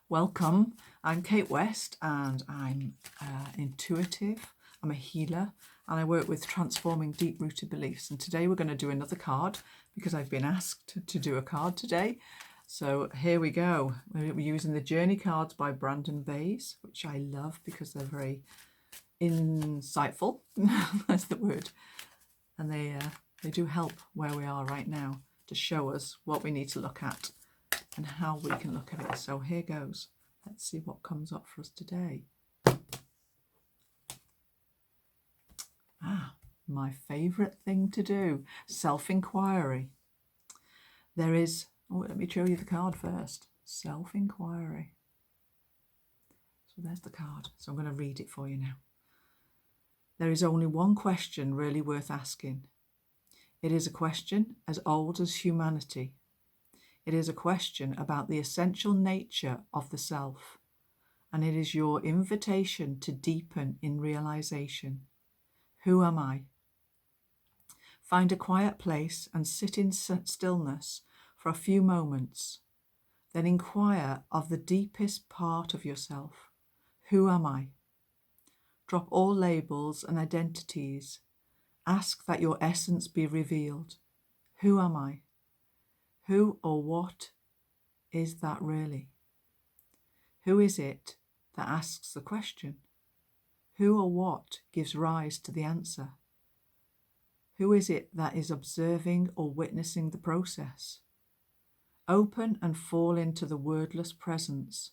Welcome. I'm Kate West and I'm intuitive. I'm a healer and I work with transforming deep-rooted beliefs. And today we're going to do another card because I've been asked to do a card today. So here we go. We're using the Journey cards by Brandon Bays, which I love because they're very insightful. That's the word. And they do help where we are right now to show us what we need to look at and how we can look at it. So here goes. Let's see what comes up for us today. My favourite thing to do, self-inquiry. There is, let me show you the card first. Self-inquiry. So there's the card. So I'm going to read it for you now. There is only one question really worth asking. It is a question as old as humanity. It is a question about the essential nature of the self, and it is your invitation to deepen in realization. Who am I? Find a quiet place and sit in stillness for a few moments. Then inquire of the deepest part of yourself. Who am I? Drop all labels and identities. Ask that your essence be revealed. Who am I? Who or what is that really? Who is it that asks the question? Who or what gives rise to the answer? Who is it that is observing or witnessing the process? Open and fall into the wordless presence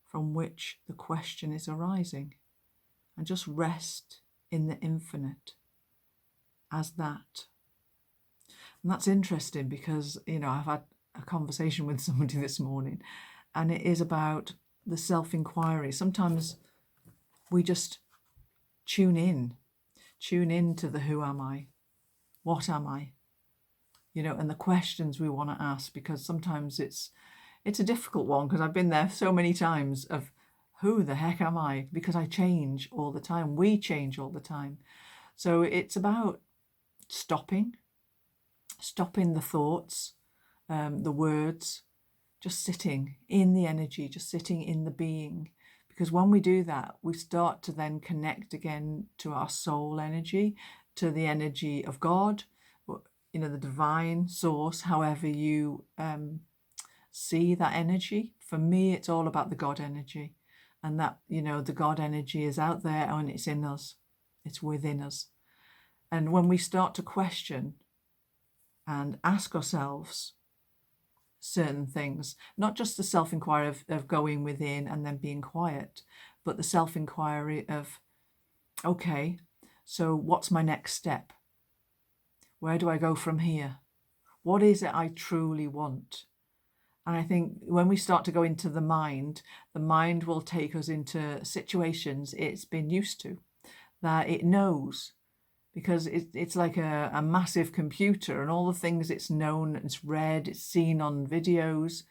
from which the question is arising, and just rest in the infinite as that. And that's interesting because, I've had a conversation with somebody this morning and it is about the self-inquiry. Sometimes we just tune in to the who am I, what am I, and the questions we want to ask, because sometimes it's a difficult one, because I've been there so many times of who the heck am I, because I change all the time. We change all the time. So it's about stopping the thoughts, the words, just sitting in the energy, just sitting in the being. Because when we do that, we start to then connect again to our soul energy, to the energy of God, the divine source, however you see that energy. For me, it's all about the God energy, and that, the God energy is out there and it's in us, it's within us. And when we start to question and ask ourselves certain things, not just the self-inquiry of going within and then being quiet, but the self-inquiry of, okay, so what's my next step? Where do I go from here? What is it I truly want? And I think when we start to go into the mind will take us into situations it's been used to, that it knows, because it's like a massive computer, and all the things it's known, it's read, it's seen on videos,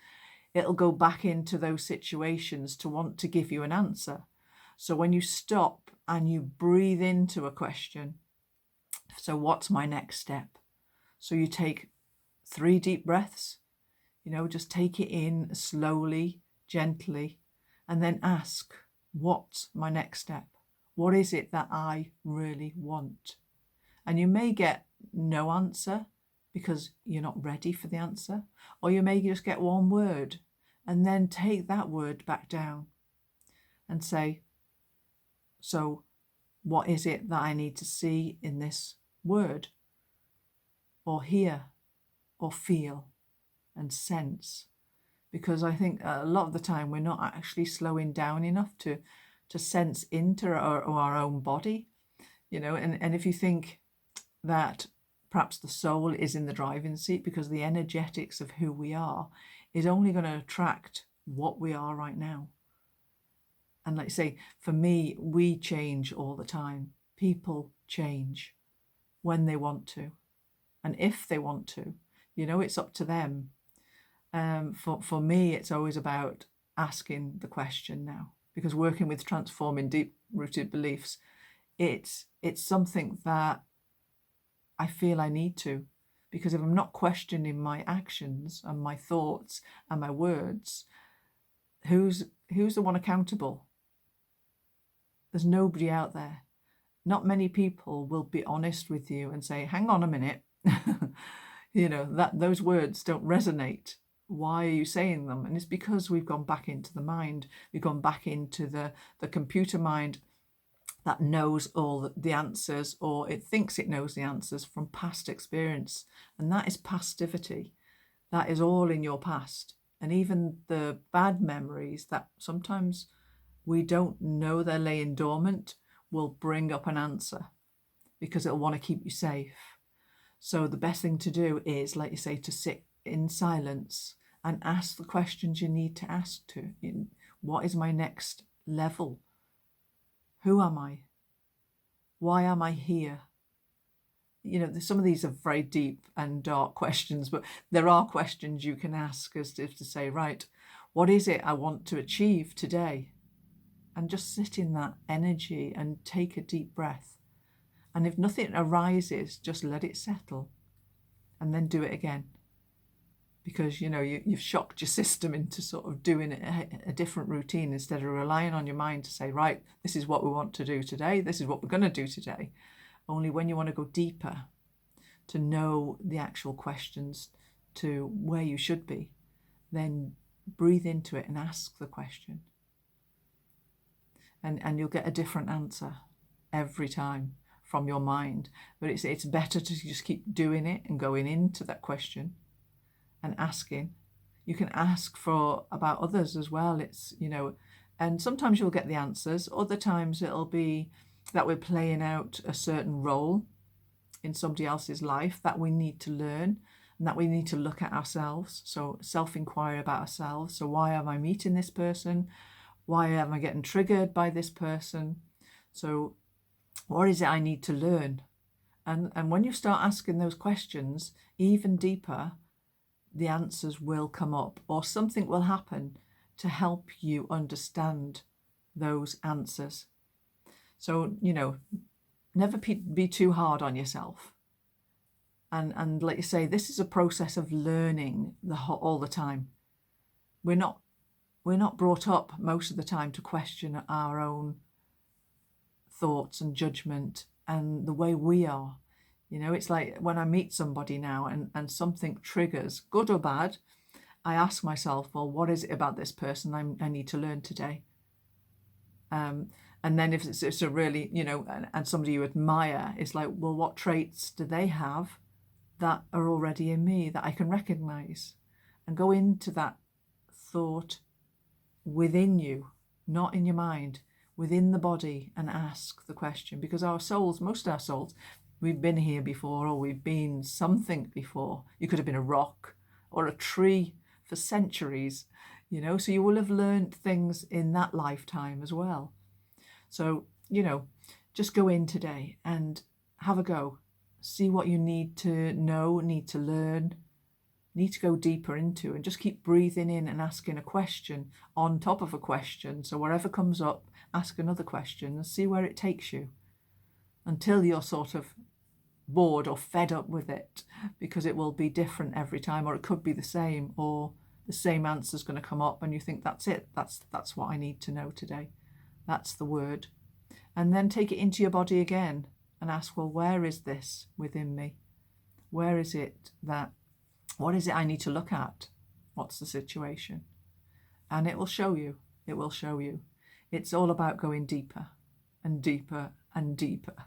it'll go back into those situations to want to give you an answer. So when you stop and you breathe into a question, so what's my next step? So you take 3 deep breaths, just take it in slowly, gently, and then ask, what's my next step? What is it that I really want? And you may get no answer because you're not ready for the answer, or you may just get one word and then take that word back down and say, so what is it that I need to see in this word, or hear, or feel and sense? Because I think a lot of the time we're not actually slowing down enough to sense into our own body, and if you think that perhaps the soul is in the driving seat, because the energetics of who we are is only going to attract what we are right now. And like I say, for me, we change all the time. People change when they want to, and if they want to, it's up to them. For me, it's always about asking the question now, because working with transforming deep-rooted beliefs, it's something that I feel I need to, because if I'm not questioning my actions and my thoughts and my words, who's the one accountable? There's nobody out there. Not many people will be honest with you and say, hang on a minute, that those words don't resonate. Why are you saying them? And it's because we've gone back into the mind. We've gone back into the computer mind that knows all the answers, or it thinks it knows the answers from past experience. And that is passivity. That is all in your past. And even the bad memories that sometimes we don't know they're laying dormant will bring up an answer because it'll want to keep you safe. So the best thing to do is, like you say, to sit in silence and ask the questions you need to ask what is my next level? Who am I? Why am I here? Some of these are very deep and dark questions, but there are questions you can ask as if to say, right, what is it I want to achieve today? And just sit in that energy and take a deep breath. And if nothing arises, just let it settle and then do it again. Because, you've shocked your system into sort of doing a different routine instead of relying on your mind to say, right, this is what we want to do today. This is what we're going to do today. Only when you want to go deeper to know the actual questions to where you should be, then breathe into it and ask the question. And you'll get a different answer every time from your mind. But it's better to just keep doing it and going into that question and asking. You can ask about others as well. And sometimes you'll get the answers. Other times it'll be that we're playing out a certain role in somebody else's life that we need to learn and that we need to look at ourselves. So self-inquiry about ourselves. So why am I meeting this person? Why am I getting triggered by this person? So what is it I need to learn? And when you start asking those questions even deeper, the answers will come up, or something will happen to help you understand those answers. So, never be too hard on yourself. And like you say, this is a process of learning all the time. We're not brought up most of the time to question our own thoughts and judgment and the way we are. It's like when I meet somebody now and something triggers, good or bad, I ask myself, well, what is it about this person I need to learn today? And then if it's a really, and somebody you admire, it's like, well, what traits do they have that are already in me that I can recognize? And go into that thought within you, not in your mind, within the body, and ask the question. Because most of our souls, we've been here before, or we've been something before. You could have been a rock or a tree for centuries, so you will have learned things in that lifetime as well. So, just go in today and have a go. See what you need to know, need to learn, need to go deeper into, and just keep breathing in and asking a question on top of a question. So wherever comes up, ask another question and see where it takes you until you're sort of bored or fed up with it, because it will be different every time, or it could be the same, or the same answer is going to come up and you think, that's it, that's what I need to know today. That's the word. And then take it into your body again and ask, well, where is this within me? Where is it what is it I need to look at? What's the situation? And it will show you. It will show you. It's all about going deeper and deeper and deeper.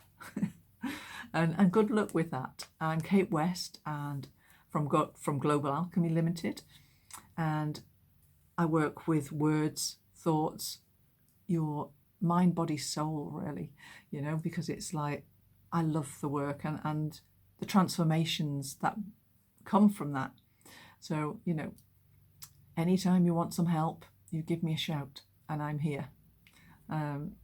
and good luck with that. I'm Kate West and from Global Alchemy Limited. And I work with words, thoughts, your mind, body, soul, really, because it's like, I love the work and the transformations that come from that. So, anytime you want some help, you give me a shout and I'm here. And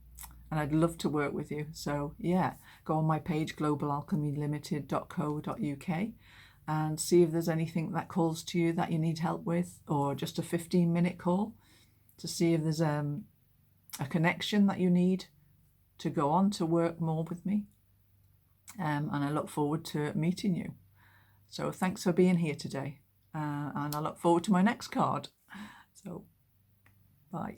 I'd love to work with you. So yeah, go on my page, globalalchemylimited.co.uk, and see if there's anything that calls to you that you need help with, or just a 15-minute call to see if there's a connection that you need to go on to work more with me. And I look forward to meeting you. So thanks for being here today. And I look forward to my next card. So Bye.